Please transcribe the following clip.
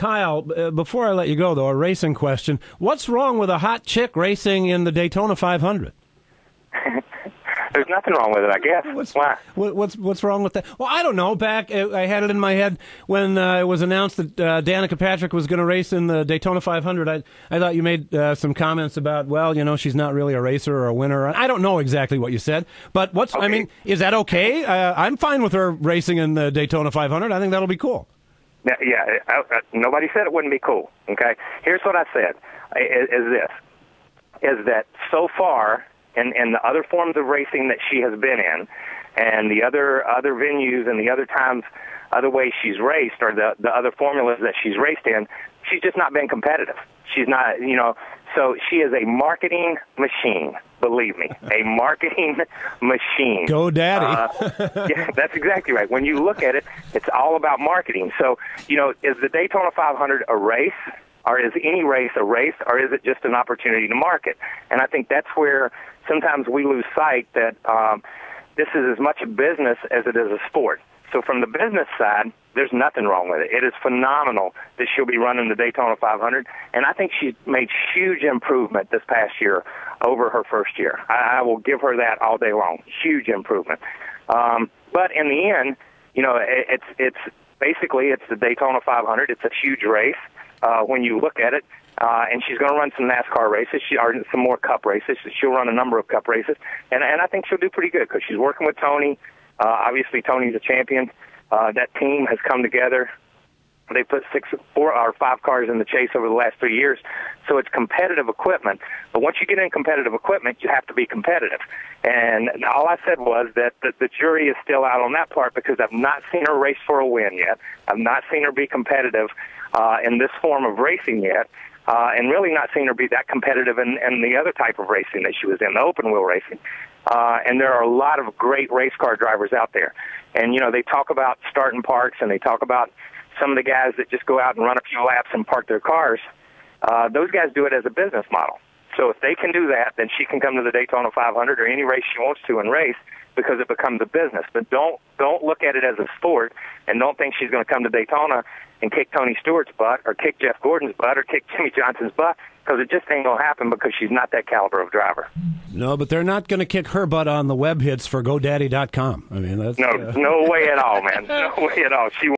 Kyle, before I let you go, though, a racing question. What's wrong with a hot chick racing in the Daytona 500? There's nothing wrong with it, I guess. Why? What's wrong with that? Well, I don't know. Back, I had it in my head when it was announced that Danica Patrick was going to race in the Daytona 500. I thought you made some comments about, well, she's not really a racer or a winner. I don't know exactly what you said, but Okay. I mean, is that okay? I'm fine with her racing in the Daytona 500. I think that'll be cool. Yeah, nobody said it wouldn't be cool, okay? Here's what I said, is that so far, and the other forms of racing that she has been in, and the other venues and the other times, other ways she's raced, or the other formulas that she's raced in, she's just not been competitive. She's not, so she is a marketing machine, believe me, a marketing machine. Go Daddy. Yeah, that's exactly right. When you look at it, it's all about marketing. So, is the Daytona 500 a race? Or is any race a race, or is it just an opportunity to market? And I think that's where sometimes we lose sight that this is as much a business as it is a sport. So from the business side, there's nothing wrong with it. It is phenomenal that she'll be running the Daytona 500, and I think she's made huge improvement this past year over her first year. I will give her that all day long. Huge improvement. But in the end, it's basically it's the Daytona 500. It's a huge race. When you look at it, and she's going to run some NASCAR races, or some more Cup races. She'll run a number of Cup races, and I think she'll do pretty good because she's working with Tony. Obviously, Tony's a champion. That team has come together. They put 4 or 5 cars in the chase over the last 3 years, so it's competitive equipment. But once you get in competitive equipment, you have to be competitive. And all I said was that the jury is still out on that part because I've not seen her race for a win yet. I've not seen her be competitive in this form of racing yet, and really not seen her be that competitive in the other type of racing that she was in, the open wheel racing. And there are a lot of great race car drivers out there. And, they talk about starting parks, and they talk about some of the guys that just go out and run a few laps and park their cars. Those guys do it as a business model. So if they can do that, then she can come to the Daytona 500 or any race she wants to and race because it becomes a business. But don't look at it as a sport, and don't think she's going to come to Daytona and kick Tony Stewart's butt or kick Jeff Gordon's butt or kick Jimmy Johnson's butt, because it just ain't going to happen because she's not that caliber of driver. No, but they're not going to kick her butt on the web hits for GoDaddy.com. I mean, that's... No way at all, man. No way at all. She